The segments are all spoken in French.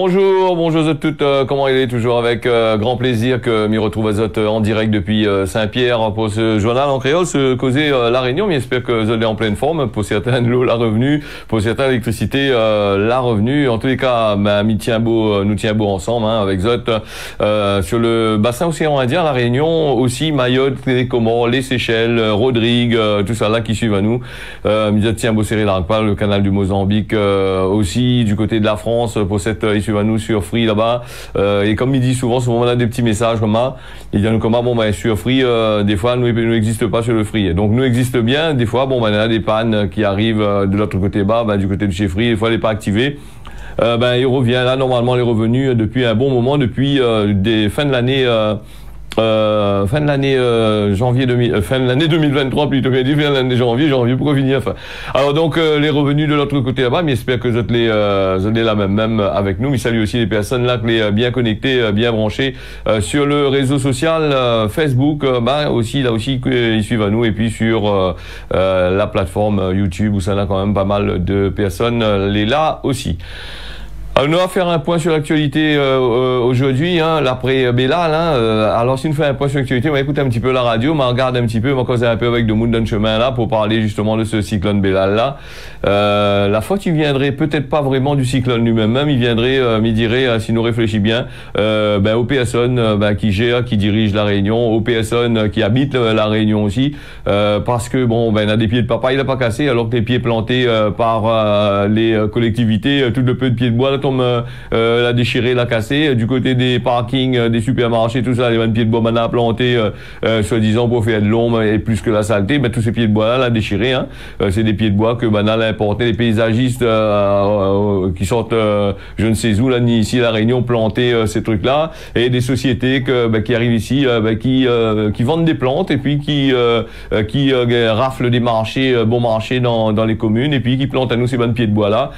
Bonjour, bonjour à toutes, comment il est toujours avec grand plaisir que m'y retrouve à Zot en direct depuis Saint-Pierre pour ce journal en créole, se causer la Réunion, mais j'espère que Zot est en pleine forme, pour certains de l'eau la revenu, pour certains l'électricité la revenu, en tous les cas nous tient beau ensemble avec Zot sur le bassin océan Indien, la Réunion, aussi Mayotte, les Comores, les Seychelles, Rodrigue, tout ça là qui suivent à nous, Zot tient beau serré l'Arcpal, le canal du Mozambique, aussi du côté de la France pour cette ils suivent à nous sur Free là-bas et comme il dit souvent on a des petits messages comme ça, il dit à nous comment sur Free des fois nous n'existe pas sur le Free, donc nous existe bien des fois il y a des pannes qui arrivent de l'autre côté bas, du côté de chez Free, des fois elle n'est pas activée. Il revient là normalement les revenus depuis un bon moment, depuis des fin de l'année janvier fin de l'année 2023 plutôt bien dit, fin de l'année janvier pourquoi finir enfin. Alors donc les revenus de l'autre côté là-bas, mais j'espère que vous êtes là même avec nous, mais salut aussi les personnes là qui sont bien connectées, bien branchées sur le réseau social Facebook, aussi ils suivent à nous, et puis sur la plateforme YouTube où ça a quand même pas mal de personnes les là aussi. On va faire un point sur l'actualité aujourd'hui, l'après Bellal. Alors si on fait un point sur l'actualité, on va écouter un petit peu la radio, on regarde un petit peu, on va causer un peu avec de monde dans le chemin là pour parler justement de ce cyclone Bellal là. La faute il viendrait peut-être pas vraiment du cyclone lui-même, il viendrait, il dirait, si nous réfléchissons bien, aux personnes qui gèrent, qui dirigent la Réunion, aux personnes qui habitent la Réunion aussi, parce que on a des pieds de papa, il a pas cassé, alors que les pieds plantés par les collectivités, tout le peu de pieds de bois là, l'a déchiré, l'a cassé. Du côté des parkings, des supermarchés, tout ça, les pieds de bois maintenant plantés, soi-disant pour faire de l'ombre et plus que la saleté, tous ces pieds de bois là, l'a déchiré. C'est des pieds de bois que maintenant a importé les paysagistes qui sortent, je ne sais où là, ni ici la Réunion, planter ces trucs là, et des sociétés qui arrivent ici, qui vendent des plantes et puis qui raflent des marchés, bons marchés dans les communes, et puis qui plantent à nous ces bonnes pieds de bois là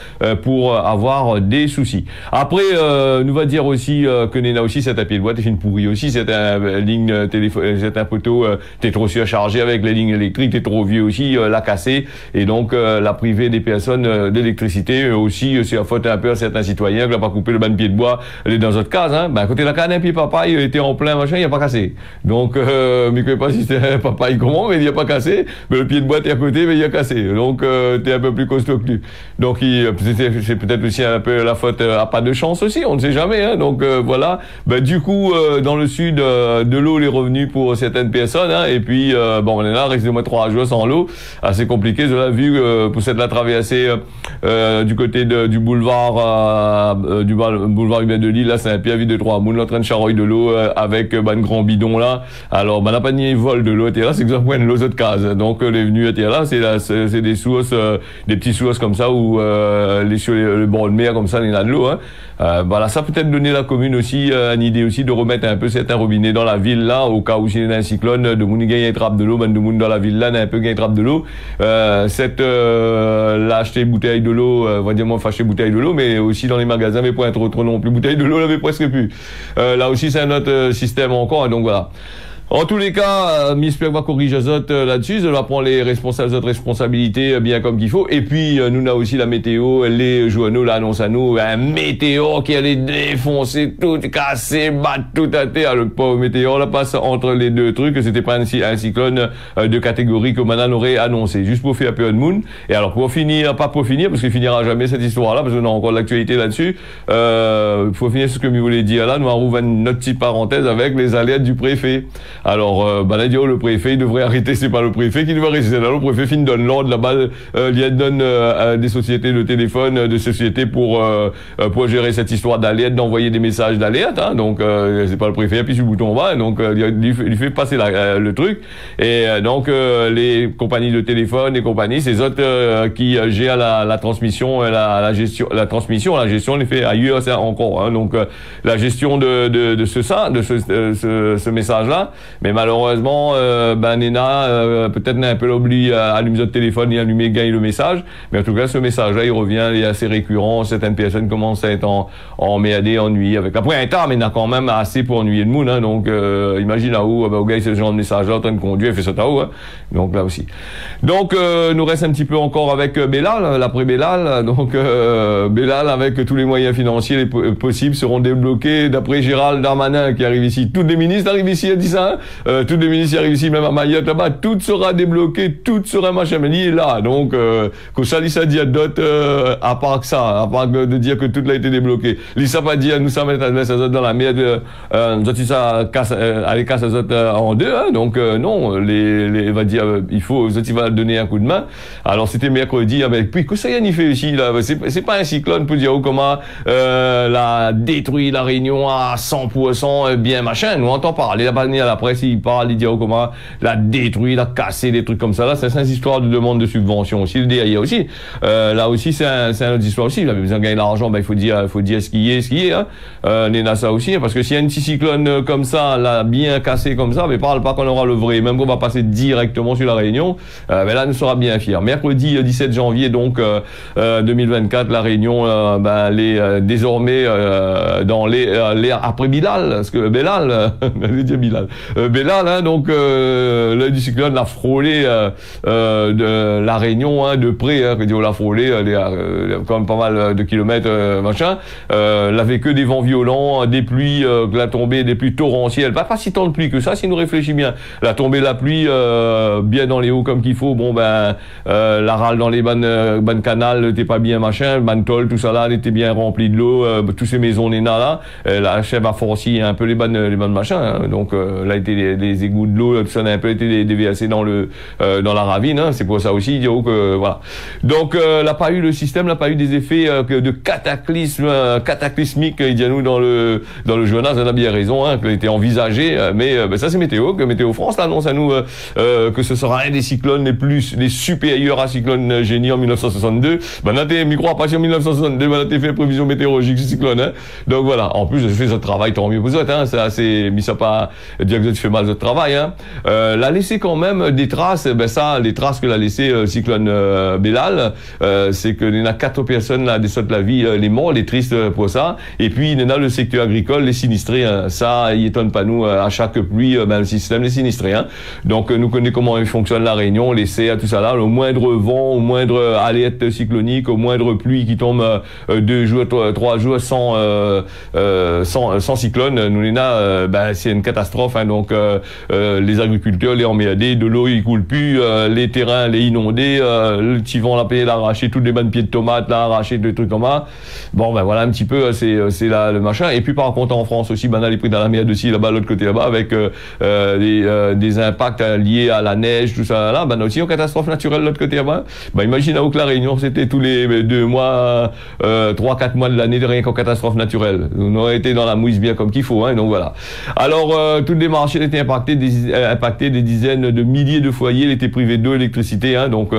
pour avoir des soucis. Après, nous va dire aussi que Nena aussi c'est un pied de bois, t'es fini pourri aussi, c'est un ligne téléphone, c'est un poteau, t'es trop surchargé avec les lignes électriques, t'es trop vieux aussi, l'a cassé, et donc la privée des personnes d'électricité aussi, c'est la faute un peu à certains citoyens qui n'ont pas coupé le ban de pied de bois, elle est dans votre case, à côté de la canne, un pied papa, il était en plein machin, il a pas cassé. Donc, mais je sais pas si c'est un papa comment, mais il a pas cassé, mais le pied de bois t'es à côté, mais il a cassé. Donc, t'es un peu plus costaud que lui. Donc, c'est peut-être aussi un peu la faute à pas de chance aussi, on ne sait jamais, donc voilà. Du coup, dans le sud, de l'eau les revenus pour certaines personnes, et puis on est là, reste au moins 3 jours sans l'eau, assez compliqué. Je l'ai vu pour cette la traversée du côté du boulevard Hubert de Lille, là c'est un Pierre vide de 3 moules en train de charroyer de l'eau avec un grand bidon là. Alors n'a pas ni vol de l'eau, là c'est exactement une l'eau de case. Donc les venus étaient là, c'est des sources, des petits sources comme ça où sur le bord de mer comme ça, il y a de l'eau. Voilà, ça peut-être donner la commune aussi une idée aussi de remettre un peu certains robinets dans la ville là, au cas où s'il y a un cyclone, de monde gagne un trappe de l'eau, de monde dans la ville là, un peu gagne un trappe de l'eau. Là acheter bouteille de l'eau, on va dire moi acheter bouteille de l'eau, mais aussi dans les magasins, mais pas trop non plus. Bouteille de l'eau, là, mais presque plus. Là aussi c'est un autre système encore, donc voilà. En tous les cas, Mister va corriger Zot là-dessus, elle va prendre les responsabilités bien comme qu'il faut. Et puis, nous avons aussi la météo, les journaux l'annoncent à nous, un météo qui allait défoncer tout, casser, battre tout à terre. Le pauvre météo, là, passe entre les deux trucs, c'était pas un cyclone de catégorie que Manan aurait annoncé, juste pour faire un peu de moon. Et alors, pour finir, pas pour finir, parce qu'il finira jamais cette histoire-là, parce qu'on a encore de l'actualité là-dessus, pour finir ce que je voulais dire là, nous avons une autre petite parenthèse avec les alertes du préfet. Alors, le préfet, il devrait arrêter, c'est pas le préfet qui devrait rester là, le préfet fin donne l'ordre là-bas, il donne des sociétés de téléphone, des sociétés pour gérer cette histoire d'alerte, d'envoyer des messages d'alerte, donc c'est pas le préfet, appuie sur le bouton en bas, donc il fait passer le truc, et donc les compagnies de téléphone, les compagnies, ces autres qui gèrent la transmission, la gestion, on les fait ailleurs, c'est encore, donc la gestion de ce message-là, Mais malheureusement, Nena, peut-être n'a un peu l'oubli à allumer votre téléphone et allumer gagne le message. Mais en tout cas, ce message-là, il revient, il est assez récurrent. Certaines personnes commencent à être en MAD, ennuyées avec. Après un temps, mais il y en a quand même assez pour ennuyer le monde, hein. Donc, imagine là où, au gars, c'est ce genre de message-là, en train de conduire, il fait ça là-haut, hein. Donc, là aussi. Donc, nous reste un petit peu encore avec Bellal, l'après Bellal. Donc, Bellal, avec tous les moyens financiers possibles, seront débloqués. D'après Gérald Darmanin, qui arrive ici, tous les ministres arrivent ici, elle dit ça, hein. Tous les ministres arrivent ici, même à Mayotte, là-bas, tout sera débloqué, tout sera machin, mais il est là. Donc, que ça, Lisa dit à d'autres, à part que ça, à part de dire que tout a été débloqué. Lisa pas dit, nous sommes dans la merde, ça casse, allez, casse en deux, hein. Donc, non, va dire, il faut, il va donner un coup de main. Alors, c'était mercredi, avec, puis, que ça y a ni fait ici, là, c'est pas un cyclone pour dire, comment, la détruit la Réunion à 100%, bien machin. Nous, on entend parler, là-bas, à la presse, il parle, il dit, comment, la détruit, la cassé, des trucs comme ça, là, c'est une histoire de demande de subvention aussi, le DIA aussi. Là aussi, c'est une autre histoire aussi. Il avait besoin de gagner de l'argent, il faut dire ce qui est, hein. Nena, ça aussi, parce que s'il y a un petit cyclone comme ça, là, bien cassé comme ça, mais parle pas qu'on aura le vrai, même qu'on va passer directement sur la Réunion, mais là, nous sera bien fiers. Mercredi 17 janvier, donc, 2024, la Réunion, elle est désormais, dans l'air après Bilal, parce que Bellal, Bellal, hein, donc, l'œil du cyclone l'a frôlé, de la Réunion, hein, de près, hein, on l'a frôlé, quand même pas mal de kilomètres, machin, l'avait que des vents violents, des pluies, la tombée, des pluies torrentielles, pas si tant de pluie que ça, si nous réfléchit bien, la tombée de la pluie, bien dans les hauts comme qu'il faut, bon, la râle dans les bannes canals n'était pas bien machin, bantol, tout ça là, elle était bien remplie de l'eau, tous ces maisons Nena là, la chèvre a forci un peu les bannes machins, hein. Donc, là, était les égouts de l'eau, tout ça a un peu été déversé dans la ravine, hein. C'est pour ça aussi, voilà. Donc, n'a pas eu le système, n'a pas eu des effets de cataclysmique, il dit à nous dans le journal, ça a bien raison, hein, qui a été envisagé, mais ça c'est Météo, que Météo France l'annonce à nous que ce sera un des cyclones les supérieurs à cyclone Génie en 1962. N'avez micro pas en 1962, n'avez fait prévision météorologique ce cyclone, hein. Donc voilà, en plus je fais ce travail, tant mieux pour vous, hein, c'est assez, mais ça pas dire que je fais mal ce travail, hein. L'a laissé quand même des traces, les traces que l'a laissé cyclone Bellal, c'est que il y en a 4 personnes là, des sortes de la vie, les morts, les tristes pour ça, et puis il y en a le secteur agricole, les sinistrés, hein. Ça, il étonne pas nous, à chaque pluie, le système des sinistrés, hein. Donc nous connaissons comment il fonctionne la Réunion, les CA, tout ça là, au moindre vent, au moindre alerte cyclonique, au moindre pluie qui tombe 2 jours, 3 jours sans cyclone, nous il y en a, c'est une catastrophe, hein. Donc les agriculteurs, les emmerdés, de l'eau il coule plus, les terrains les inondés, le petit vent la payer, l'arracher toutes les bonnes pieds de tomates, là, arracher des trucs comme ça. Bon, voilà un petit peu, c'est là le machin. Et puis par contre en France aussi, on a les prix dans la merde aussi là-bas, l'autre côté là-bas, avec des impacts liés à la neige, tout ça là. Aussi une catastrophe naturelle l'autre côté là-bas. Imaginez que la Réunion, c'était tous les 2 mois, 3-4 mois de l'année de rien qu'en catastrophe naturelle. On aurait été dans la mouise bien comme qu'il faut, hein. Donc voilà. Alors tous les marchés étaient impactés, des dizaines de milliers de foyers étaient privés d'eau, électricité, hein. Donc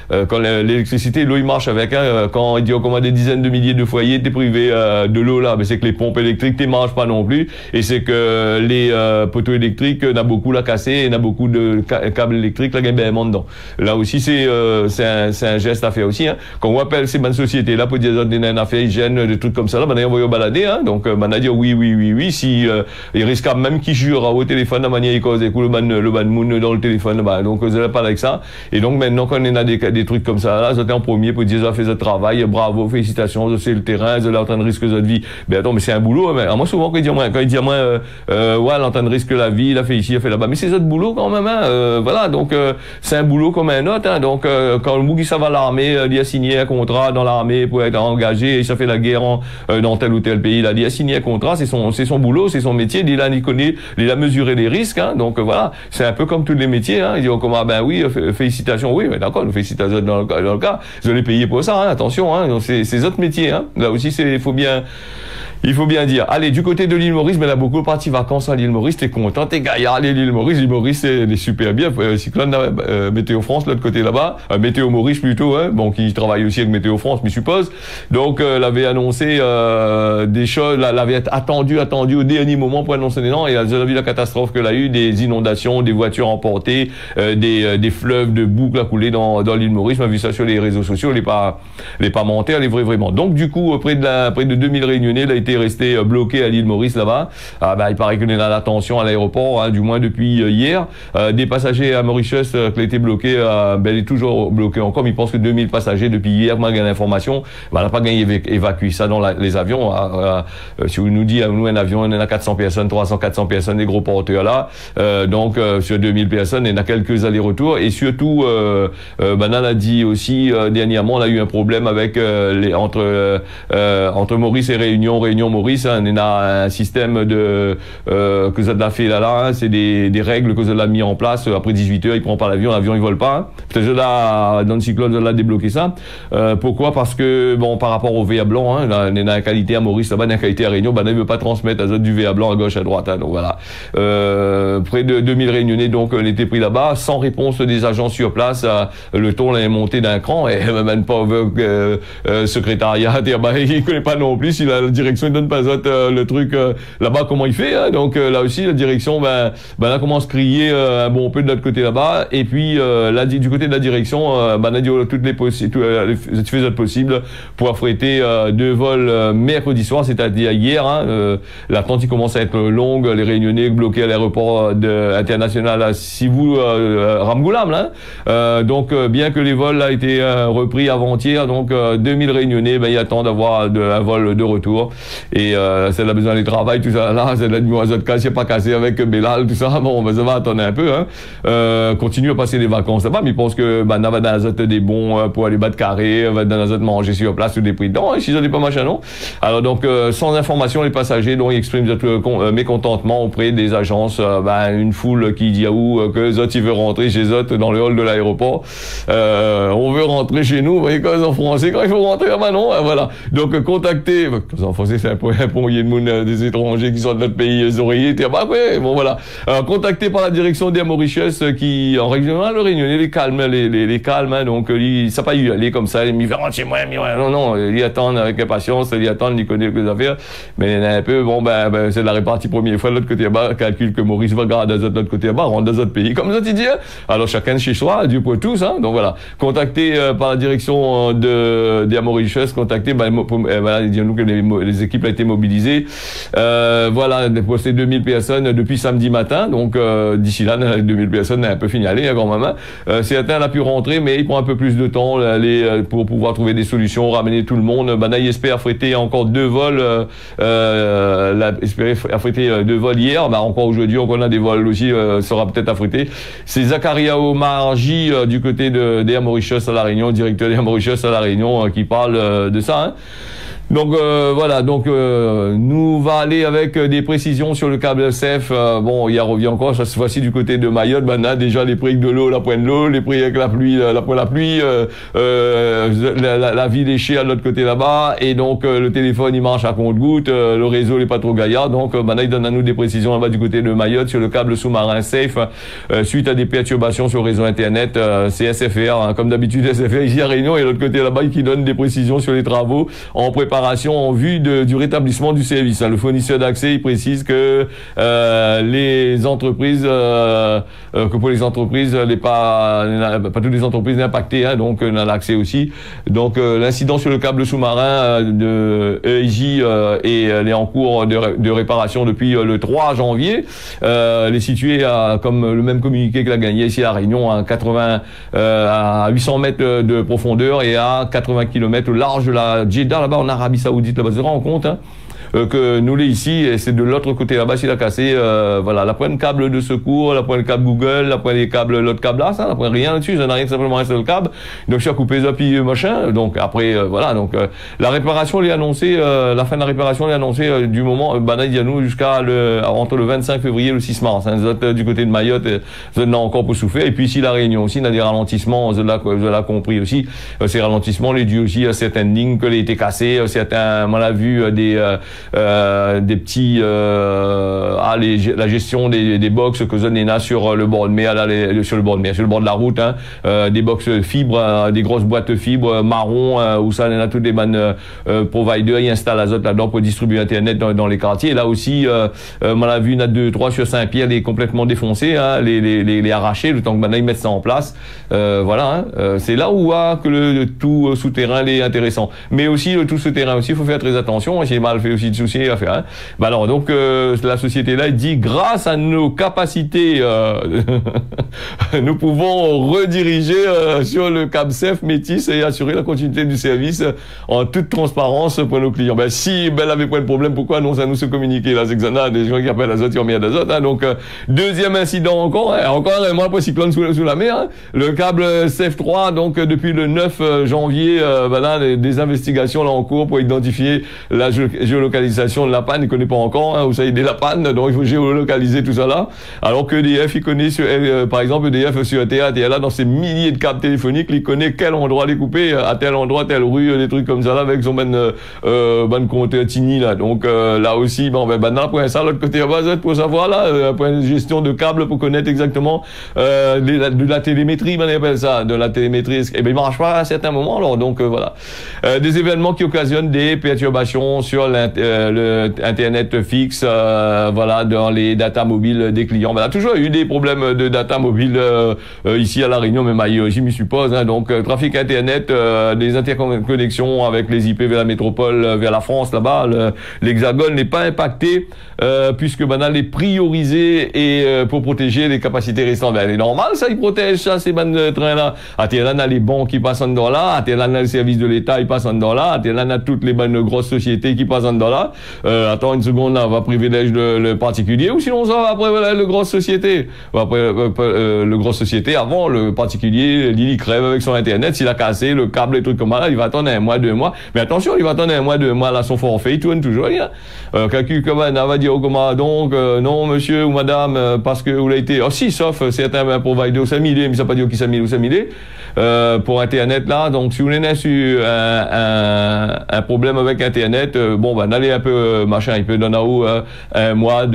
quand l'électricité, l'eau il marche avec, hein. Quand il dit comment des dizaines de milliers de foyers étaient privés de l'eau là, c'est que les pompes électriques ne marchent pas non plus, et c'est que les poteaux électriques n'a beaucoup la cassé, et n'a beaucoup de câbles électriques là il y a ben dedans. Là aussi c'est un geste à faire aussi, hein. Quand on appelle ces bonnes sociétés là pour dire une affaire hygiène, des trucs comme ça là, on va y balader, hein. Donc on a dit oui, si il risque même qu'ils jurent au téléphone la manière ils causent le ban moon dans le téléphone, donc vous n'allez pas avec ça. Et donc maintenant quand on a des trucs comme ça là, c'était en premier pour dire ça fait ce travail, bravo, félicitations, c'est le terrain, vous allez en train de risquer votre vie. Attends, mais c'est un boulot, mais moi souvent quand il dit à moi ouais, l'entendre risque la vie, il a fait ici, il a fait là-bas, mais c'est votre boulot quand même, hein. Voilà, donc c'est un boulot comme un autre, hein. Donc quand le Mougui ça va à l'armée, il a signé un contrat dans l'armée pour être engagé, et ça fait la guerre dans tel ou tel pays, là, il a signé un contrat, c'est son boulot, c'est son métier, il a mesuré les risques, hein. Donc voilà, c'est un peu comme tous les métiers, hein. Il dit comment oui, félicitations, oui, mais d'accord, félicitations dans le cas, vous allez payer pour ça, hein. Attention, hein. Donc c'est autres métiers, hein. Là aussi il faut bien Il faut bien dire. Allez, du côté de l'île Maurice, mais là, beaucoup partis vacances à l'île Maurice. T'es content, t'es gaillard, l'île Maurice. L'île Maurice, c'est super bien. Cyclone, Météo France, de l'autre côté là-bas. Météo Maurice plutôt, hein. Bon, qui travaille aussi avec Météo France, je suppose. Donc, l'avait annoncé, des choses, l'avait attendu au dernier moment pour annoncer des noms. Et elle a vu la catastrophe qu'elle a eu, des inondations, des voitures emportées, des fleuves de boucles à couler dans l'île Maurice. On a vu ça sur les réseaux sociaux, les pas mentés, elle est vraiment. Donc, du coup, près de 2000 Réunionnais, là, été resté bloqué à l'île Maurice là-bas. Il paraît qu'on est dans la tension à l'aéroport, hein, du moins depuis hier. Des passagers à Mauritius qui ont été bloqués, il est toujours bloqué encore. Mais il pense que 2000 passagers depuis hier, malgré l'information, on n'a pas gagné évacuer ça dans les avions. Si vous nous dites, nous un avion, il y en a 400 personnes, 300, 400 personnes, des gros porteurs là. Donc sur 2000 personnes, il y en a quelques allers-retours. Et surtout, on a dit aussi dernièrement, on a eu un problème avec entre Maurice et Réunion Maurice, hein, on a un système que vous avez fait là, hein, c'est des règles que vous avez mis en place. Après 18 heures, il prend pas l'avion il vole pas. Hein. Peut-être dans le cyclone, on a débloqué ça. Pourquoi? Parce que bon, par rapport au VA blanc, hein, là, on a la qualité à Maurice, là-bas, on a la qualité à Réunion, on ne veut pas transmettre du VA blanc à gauche, à droite. Hein, donc voilà. Près de 2000 Réunionnais, donc, on était pris là-bas, sans réponse des agents sur place. Le ton est monté d'un cran et même pas secrétariat, il connaît pas non plus si la direction ne donne pas le truc là-bas, comment il fait. Hein. Donc là aussi, la direction, là commence à crier un bon peu de notre côté là-bas. Et puis là, du côté de la direction, on a dit toutes les possibles pour affréter 2 vols mercredi soir, c'est-à-dire hier. Hein, l'attente commence à être longue. Les Réunionnais bloqués à l'aéroport international Sivou Ramgoulam. Hein. Donc bien que les vols aient été repris avant-hier, donc 2000 Réunionnais, ils attendent d'avoir un vol de retour. Et c'est la besoin du travail, tout ça là, c'est la nuit cassé, pas cassé avec Bélal, tout ça. Bon, ça va attendre un peu. Hein. Continue à passer les vacances là-bas, mais je pense que on va dans des bons pour aller battre carré, va dans manger sur place ou des prix. Non, ici, ça n'est pas machin, non. Alors donc, sans information, les passagers, donc, ils expriment mécontentement auprès des agences. Une foule qui dit que les autres, ils veulent rentrer chez eux dans le hall de l'aéroport. On veut rentrer chez nous. Vous voyez, quand en français, quand il faut rentrer, non. Voilà. Donc, contactez, en français, c'est un peu il y a des étrangers qui sont de notre pays, les oreillers, bon, voilà. Contacté par la direction des Mauritius, qui, en régional, le Réunionnais, les calmes, hein, donc, ça pas eu aller comme ça, ils me chez moi, non, ils attendent avec impatience, ils attendent, ils connaissent les affaires, mais il y en a un peu, c'est la répartie première fois de l'autre côté là-bas, calcule que Maurice va garder de l'autre côté là-bas, rentre dans notre pays, comme ça, tu dis, hein. Alors, chacun chez soi, Dieu pour tous, hein, donc voilà. Contacté par la direction des Mauritius, contacté, disons-nous que les équipes ont été mobilisées, voilà, pour ces 2000 personnes depuis samedi matin, donc, d'ici là, 2000 personnes, on a un peu fini aller, hein, quand même, hein. Certains a pu rentrer, mais il prend un peu plus de temps, pour pouvoir trouver des solutions, ramener tout le monde. Il espère affréter encore 2 vols, espérer affréter 2 vols hier, encore aujourd'hui, on a des vols aussi, sera peut-être affrété. C'est Zacharia Omarji, du côté des Mauritius à la Réunion, directeur des Mauritius à la Réunion, qui parle de ça, hein. Donc voilà, donc nous va aller avec des précisions sur le câble SEF. Bon, il y a revient encore cette fois-ci du côté de Mayotte. On a déjà les prix avec de l'eau, la pointe de l'eau, les prix avec la pluie, la vie léchée à l'autre côté là-bas. Et donc le téléphone il marche à compte-goutte, le réseau n'est pas trop gaillard. Donc il donne à nous des précisions là-bas du côté de Mayotte sur le câble sous-marin SAFE suite à des perturbations sur le réseau internet. C'est SFR, hein, comme d'habitude SFR ici à Réunion, et l'autre côté là-bas qui donne des précisions sur les travaux en préparation en vue du rétablissement du service. Le fournisseur d'accès, il précise que les entreprises, que pour les entreprises, pas toutes les entreprises impactées, hein, donc on a l'accès aussi. Donc l'incident sur le câble sous-marin de EIJ est en cours de réparation depuis le 3 janvier. Elle est située comme le même communiqué que l'a gagné ici à Réunion, à 800 mètres de profondeur et à 80 km au large de la Jeddah, là-bas en Arabie Saoudite. Là-bas, je me rends compte, hein, que nous les ici, et c'est de l'autre côté là-bas, s'il a cassé, voilà, la pointe câble de secours, la pointe câble Google, la pointe les câbles, l'autre câble là, ça, la pointe rien là-dessus, ça n'a rien, simplement un seul câble. Donc, je suis à couper ça, puis machin. Donc, après, voilà, donc, la réparation, elle est annoncée, la fin de la réparation, elle est annoncée, du moment, nous jusqu'à entre le 25 février et le 6 mars, hein, du côté de Mayotte, ça n'a encore pour souffrir. Et puis, ici, la Réunion aussi, on a des ralentissements, vous l'avez compris aussi, ces ralentissements, les dus aussi à certaines lignes que les été cassées, certains, on a vu, des petits la gestion des box que zone a sur le bord de mer, sur le bord de la route, hein, des box fibres, des grosses boîtes fibres marron où ça on a tous des bonnes providers, ils installent azote là-dedans pour distribuer internet dans les quartiers. Et là aussi, on a vu, il y en a 2-3 sur Saint-Pierre, les complètement défoncés, hein, les arracher, le temps que maintenant ils mettent ça en place. Voilà, hein, c'est là où que le tout souterrain est intéressant. Mais aussi le tout souterrain aussi, il faut faire très attention. J'ai mal fait aussi de soucis à faire. Hein. Bah alors donc la société là, il dit grâce à nos capacités, nous pouvons rediriger sur le câble CEF Métis et assurer la continuité du service en toute transparence pour nos clients. Ben si elle avait pas de problème, pourquoi non ça nous se communiquer là, c'est que ça a des gens qui appellent azote, qui ont mis d'azote. Hein. Donc deuxième incident encore moi pas cyclone sous la mer. Hein. Le câble CEF3, donc depuis le 9 janvier, là, des investigations là en cours pour identifier la géolocalisation de la panne. Il connaît pas encore, hein, vous savez, la panne, donc il faut géolocaliser tout ça là. Alors que EDF, il connaît par exemple EDF sur ETA, là dans ses milliers de câbles téléphoniques, il connaît quel endroit les couper, à tel endroit, telle rue, des trucs comme ça là, avec son bonne compte Tini là. Donc là aussi, là pour ça, l'autre côté pour savoir là, point de gestion de câbles pour connaître exactement de la télémétrie, on appelle ça, de la télémétrie. Et il marche pas à certains moments, alors donc voilà. Des événements qui occasionnent des perturbations sur l'internet fixe, voilà, dans les data mobiles des clients. Il y a toujours eu des problèmes de data mobile ici à La Réunion, même ailleurs, je m'y suppose. Hein, donc trafic internet, des interconnexions avec les IP vers la métropole, vers la France là-bas, l'Hexagone n'est pas impacté puisque maintenant est priorisé et pour protéger les capacités restantes. C'est normal, ça, ils protègent ça, ces bandes trains-là. À Terre, on a les banques qui passent en dedans là, à Terre, on a le service de l'État, ils passent en dedans là, à Terre, on a toutes les bonnes grosses sociétés qui passent en dedans là. Attends une seconde, là, on va privilège le particulier, ou sinon ça va après voilà, le grosse société. Après, le grosse société, avant, le particulier, il crève avec son internet, s'il a cassé le câble et trucs comme ça, il va attendre 1 mois, 2 mois. Mais attention, il va attendre 1 mois, 2 mois, là, son forfait, il tourne toujours rien. Quelqu'un va dire, comment, donc, non, monsieur ou madame, parce que vous l'avez été, si, sauf certains providers, ça mais ça pas dire qui ça ou ça pour internet là. Donc si vous avez sur un problème avec internet, n'allez un peu machin, il peut donner un mois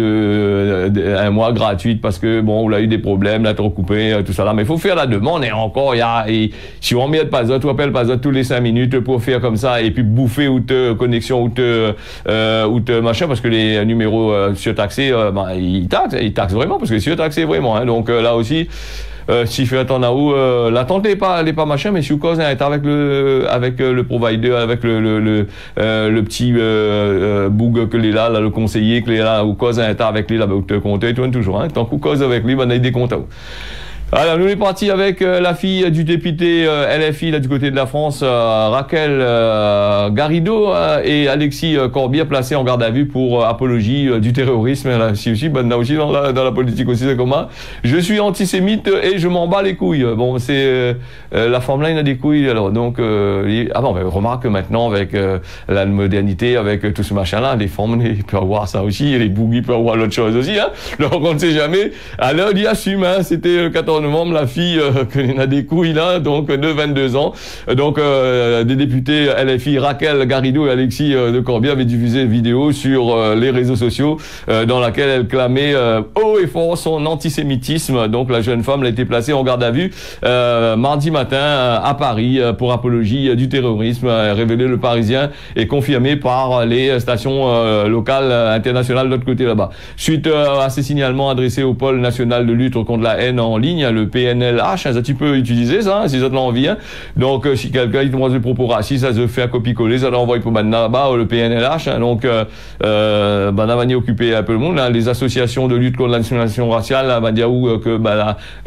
gratuit parce que vous avez eu des problèmes, là trop coupé, tout ça là. Mais il faut faire la demande et encore si on met pas ça, tu appelles pas ça tous les 5 minutes pour faire comme ça et puis bouffer ou te connexion ou te machin parce que les numéros surtaxés, ils taxent vraiment parce que surtaxés vraiment. Hein, donc là aussi. Si fait attendre l'attente n'est pas machin, mais si vous causez avec le provider, avec le petit bug que les là, le conseiller que les là, ou cause un état avec lui là, vous te comptez toujours, hein. Tant que vous causez avec lui, on a des comptes. Alors, nous on est parti avec la fille du député LFI là du côté de la France, Raquel Garrido et Alexis Corbière placés en garde à vue pour apologie du terrorisme. Là, aussi dans la politique aussi, c'est comment. Je suis antisémite et je m'en bats les couilles. Bon, c'est la femme là, il a des couilles. Alors donc, remarque maintenant avec la modernité, avec tout ce machin là, les femmes, ils peuvent avoir ça aussi, et les boogies peuvent avoir l'autre chose aussi. Hein. Donc on ne sait jamais. Alors il assume. Hein, c'était le 14 novembre, la fille qui a des couilles là, donc de 22 ans. Donc des députés LFI, Raquel Garrido et Alexis de Corbière avaient diffusé une vidéo sur les réseaux sociaux dans laquelle elle clamait haut et fort son antisémitisme. Donc la jeune femme a été placée en garde à vue mardi matin à Paris pour apologie du terrorisme, révélé le Parisien et confirmé par les stations locales internationales de l'autre côté là-bas. Suite à ces signalements adressés au pôle national de lutte contre la haine en ligne, le PNLH, ça tu peux utiliser ça, si ça te l'envie. Hein. Donc si quelqu'un il demande des propos racistes, ça se fait un copier-coller, ça l'envoie pour maintenant là-bas le PNLH. Hein. Donc on va occuper un peu le monde. Hein. Les associations de lutte contre la discrimination raciale, on va dire que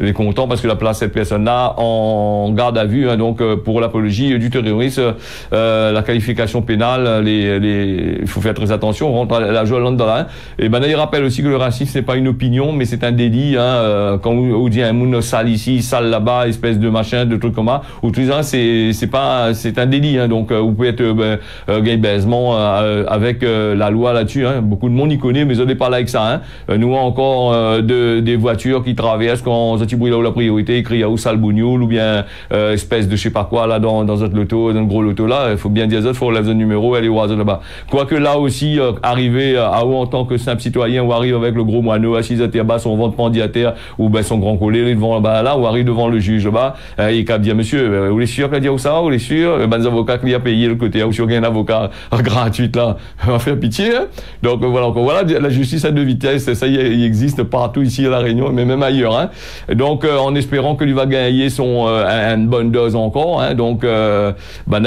elle est content parce que la place cette personne-là en garde à vue. Hein. Donc pour l'apologie du terrorisme, la qualification pénale, il faut faire très attention. On rentre la joie dans là. Et il rappelle aussi que le racisme c'est pas une opinion, mais c'est un délit. Hein. Quand on dit un monde moun sale ici, sale là-bas, espèce de machin, de trucs comme ça. Ou tout ça, c'est un délit, hein. Donc, vous pouvez être gay baisement avec la loi là-dessus, hein. Beaucoup de monde y connaît, mais on n'est pas là avec ça, hein. Nous, encore des voitures qui traversent quand on bruit là où la priorité, écrit ou sale bougnoul, ou bien espèce de je sais pas quoi, là, dans notre loto, dans le gros loto là, il faut bien dire ça, il faut relever le numéro, aller au là-bas. Quoique là aussi, arriver à où en tant que simple citoyen, ou arrive avec le gros moineau, assis à terre bas, son ventre pendu à terre, ou ben son grand collier devant là, ou arrive devant le juge là-bas, il cap dire, monsieur, vous êtes sûr qu'il y a où ça, vous êtes sûr? Ben, les avocats qui a payé le côté, ou sûr qu'il y a un avocat gratuit là, on va faire pitié, hein? Donc, voilà, la justice à deux vitesses, ça il existe partout ici à La Réunion, mais même ailleurs, hein. Donc, en espérant que lui va gagner une bonne dose encore, hein. Donc, là,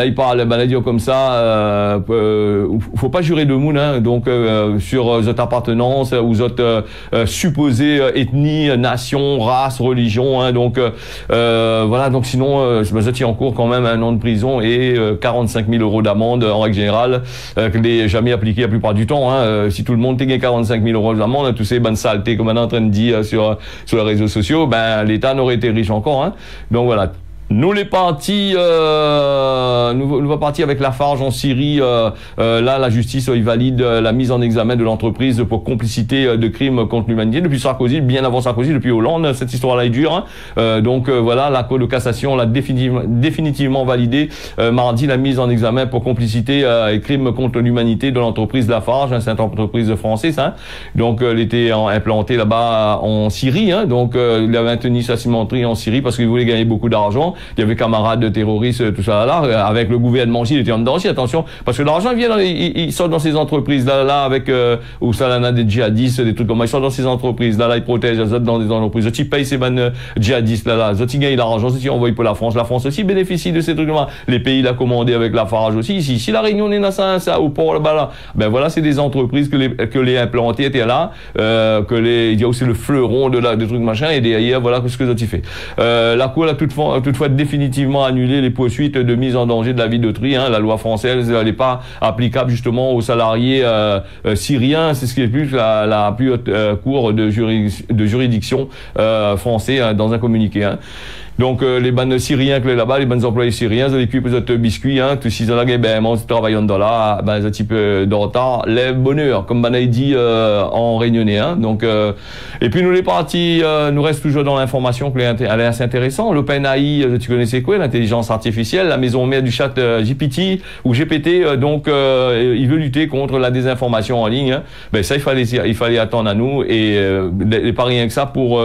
il parle, là, dire comme ça, faut pas jurer de moun, hein. Donc, sur votre appartenance, ou votre supposée ethnie, nation, race, religion, hein. Donc, voilà, donc sinon, ça tient en cours quand même un an de prison et 45 000 € d'amende en règle générale, que n'est jamais appliqué la plupart du temps, hein. Si tout le monde gagné 45 000 € d'amende, tous ces bonnes saletés comme on est en train de dire sur les réseaux sociaux, ben l'État n'aurait été riche encore, hein. Donc voilà. Nous les partis, nous va partir avec Lafarge en Syrie. Là, la justice il valide la mise en examen de l'entreprise pour complicité de crimes contre l'humanité depuis Sarkozy, bien avant Sarkozy, depuis Hollande. Cette histoire-là est dure, hein. Donc voilà, la Cour de cassation l'a définitivement validé mardi la mise en examen pour complicité et crimes contre l'humanité de l'entreprise Lafarge, hein, c'est une entreprise française, hein. Donc elle était implantée là-bas en Syrie, hein. Donc il a maintenu sa cimenterie en Syrie parce qu'il voulait gagner beaucoup d'argent. Il y avait camarades de terroristes, tout ça là, avec le gouvernement aussi, il était en dedans aussi, attention, parce que l'argent vient, il sort dans ces entreprises là, avec où ça là, des djihadistes, des trucs comme ça, ils sortent dans ces entreprises là, ils protègent les autres dans des entreprises, ils payent ces vannes djihadistes là, ils gagnent l'argent, ils envoient pour la France aussi bénéficie de ces trucs là, les pays l'a commandé avec Lafarge aussi, ici la Réunion est dans ça, au port là-bas là, ben voilà, c'est des entreprises que les implantés étaient là, il y a aussi le fleuron des trucs machin, et derrière, voilà ce que ça fait. La Cour a toutefois définitivement annulé les poursuites de mise en danger de la vie d'autrui, hein. La loi française n'est pas applicable justement aux salariés syriens, c'est ce qui est plus la plus haute cour de juridiction français, hein, dans un communiqué, hein. Donc les bandes syriens que là-bas, les bandes employés syriens, ils équipent les biscuits, hein, tous ces là, ben moi travaillant dans là, ben un petit peu de retard, les bonheur, comme Banaï dit en réunionnais, hein. Donc et puis nous les partis, nous reste toujours dans l'information que elle est assez intéressant. l'OpenAI, tu connaissais quoi, l'intelligence artificielle, la maison mère du chat GPT ou GPT, donc il veut lutter contre la désinformation en ligne, hein. Ben ça il fallait attendre à nous et pas rien que ça pour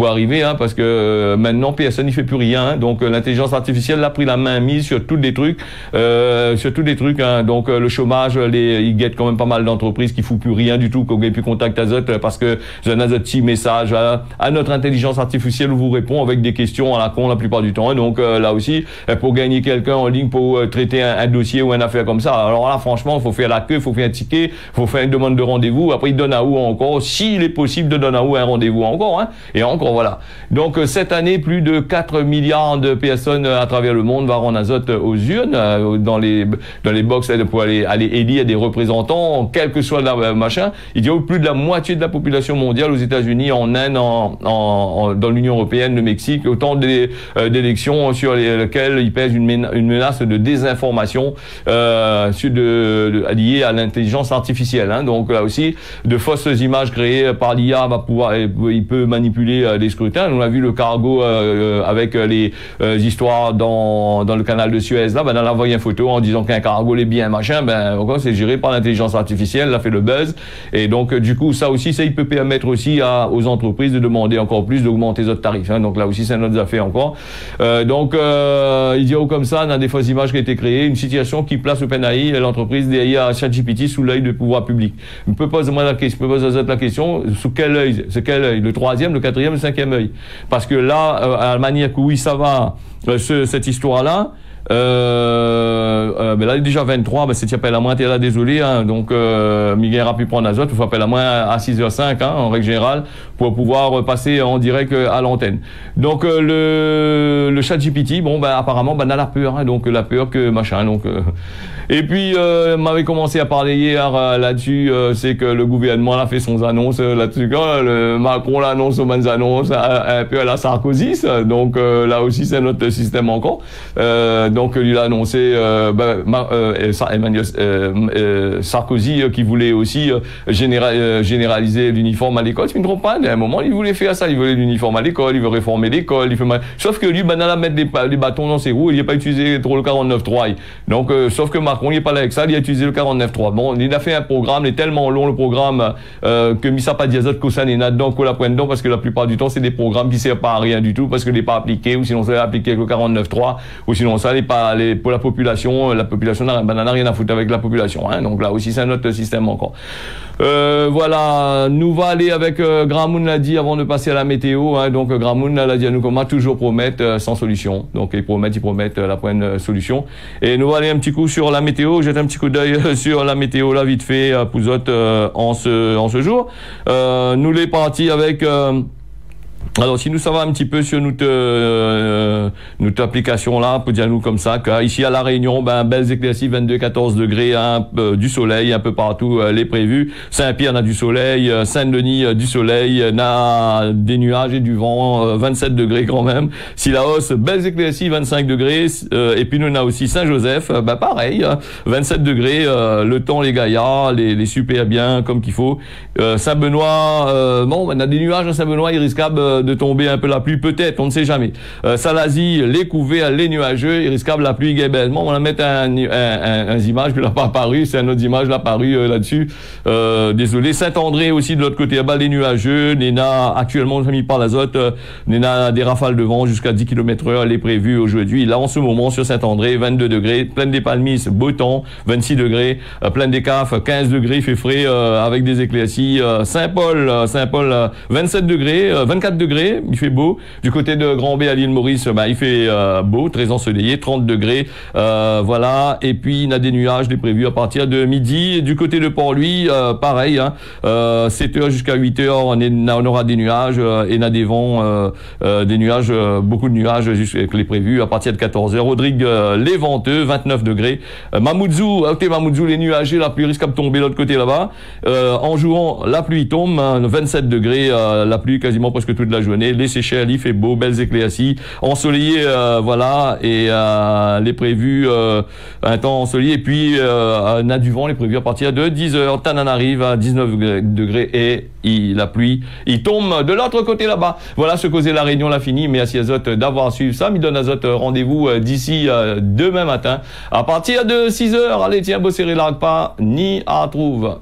arriver, hein, parce que maintenant personne n'y fait plus rien, hein. Donc l'intelligence artificielle a pris la main mise sur tous les trucs, hein. Donc le chômage, il guette quand même pas mal d'entreprises qui font plus rien du tout, qu'on gagne plus contact à eux, parce que vous avez un petit message à notre intelligence artificielle où vous répond avec des questions à la con la plupart du temps, hein. Donc là aussi, pour gagner quelqu'un en ligne pour traiter un dossier ou une affaire comme ça, alors là franchement, il faut faire la queue, il faut faire un ticket, il faut faire une demande de rendez-vous, après il donne à où encore, s'il est possible de donner à où un rendez-vous encore, hein. Et encore voilà. Donc cette année, plus de 4 milliards de personnes à travers le monde vont rendre azote aux urnes, dans les box pour aller élire des représentants, quel que soit le machin. Il y a plus de la moitié de la population mondiale aux États-Unis, en Inde, dans l'Union européenne, le Mexique, autant d'élections sur lesquelles il pèse une menace de désinformation liée à l'intelligence artificielle, hein. Donc là aussi, de fausses images créées par l'IA il peut manipuler les scrutins. On a vu le cargo avec les histoires dans le canal de Suez, là, ben, on a envoyé une photo en disant qu'un cargo est bien, machin, ben, c'est géré par l'intelligence artificielle, ça fait le buzz, et donc, du coup, ça aussi, il peut permettre aussi aux entreprises de demander encore plus, d'augmenter les autres tarifs, hein. Donc là aussi, c'est une autre affaire encore. Donc, il y a comme ça, on a des fausses images qui ont été créées, une situation qui place OpenAI, l'entreprise derrière ChatGPT, sous l'œil du pouvoir public. Je peux poser la question, sous quel œil? C'est quel œil? Le troisième, le quatrième, le cinquième œil? Parce que là, à la manière que oui, ça va, cette histoire-là, Ben là, déjà 23, ben, c'est appel à moins, t'es là, désolé, hein, donc, Miguel a pu prendre azote, il faut appeler à moins à 6h05, hein, en règle générale, pour pouvoir passer en direct à l'antenne. Donc, le ChatGPT, bon, ben, apparemment, ben, on a la peur, hein, donc, la peur que machin, donc, et puis, m'avait commencé à parler hier là-dessus, c'est que le gouvernement a fait son annonce là-dessus, quand le Macron l'annonce aux bonnes annonces, un peu à la Sarkozy, ça, donc, là aussi, c'est notre système encore. Donc, lui a annoncé, Sarkozy qui voulait aussi généraliser l'uniforme à l'école. Tu ne te trompes pas, à un moment, il voulait faire ça. Il voulait l'uniforme à l'école, il veut réformer l'école. Sauf que lui, il a mettre des bâtons dans ses roues, il n'a pas utilisé trop le 49.3. Donc, sauf que Macron, il n'est pas là avec ça, il a utilisé le 49.3. Bon, il a fait un programme, il est tellement long le programme, que Missa pas diazote, que ça n'est dedans, qu'on la pointe dedans, parce que la plupart du temps, c'est des programmes qui ne servent pas à rien du tout, parce que n'est pas appliqué, ou sinon ça est appliqué avec le 49.3, ou sinon ça n'est pas pour la population n'a rien à foutre avec la population, hein, donc là aussi c'est un autre système encore. Voilà, nous va aller avec Gramoun l'a dit avant de passer à la météo, hein, donc Gramoun l'a dit à nous comment toujours promettre sans solution, donc ils promettent la bonne solution, et nous va aller un petit coup sur la météo, jette un petit coup d'œil sur la météo là vite fait, Pouzotte en ce jour. Nous les partis avec alors, si nous savons un petit peu sur notre application là, pour dire nous comme ça, qu'ici à La Réunion, ben, belles éclaircies, 22-14 degrés, hein, du soleil, un peu partout, les prévus. Saint-Pierre, on a du soleil, Saint-Denis, du soleil, on a des nuages et du vent, 27 degrés quand même. Sillaos, belles éclaircies, 25 degrés, et puis nous on a aussi Saint-Joseph, ben, pareil, 27 degrés, le temps, les gaillards, les super bien, comme qu'il faut. Saint-Benoît, bon, on a des nuages à Saint-Benoît, il risquable de tomber un peu la pluie, peut-être, on ne sait jamais. Salazie, les couverts, les nuageux, il risquable la pluie également. On va mettre un image, puis il n'a pas apparu, c'est un autre image là apparu là-dessus. Désolé. Saint-André aussi de l'autre côté, là-bas, les nuageux. Néna, actuellement, mis par l'azote, Néna des rafales de vent jusqu'à 10 km/h, les prévues aujourd'hui. Là, en ce moment, sur Saint-André, 22 degrés, Plaine des Palmises, beau temps, 26 degrés, Plaine des Cafes, 15 degrés, il fait frais, avec des éclaircies. Saint-Paul, 27 degrés, 24 degrés, il fait beau. Du côté de Grand-B à l'île Maurice, ben, il fait beau, très ensoleillé, 30 degrés. Voilà. Et puis, il y a des nuages, des prévus à partir de midi. Et du côté de Port-Louis, pareil, hein, 7h jusqu'à 8h, on aura des nuages et on a des vents, des nuages, beaucoup de nuages avec les prévus à partir de 14h. Rodrigue, les venteux, 29 degrés. Mamoudzou, les nuagés, la pluie risque de tomber de l'autre côté là-bas. En jouant, la pluie tombe, 27 degrés, la pluie quasiment presque toute la journée. Les Seychelles, il fait beau, belles éclaircies, ensoleillé, voilà, et les prévus, un temps ensoleillé, et puis on a du vent, les prévus à partir de 10h. Tanan arrive à 19 degrés et la pluie, il tombe de l'autre côté là-bas. Voilà ce causait la Réunion, l'a fini. Merci à Azote d'avoir suivi ça. Midon Azote, rendez-vous d'ici demain matin à partir de 6h. Allez, tiens, bosserez la pas, ni à trouve.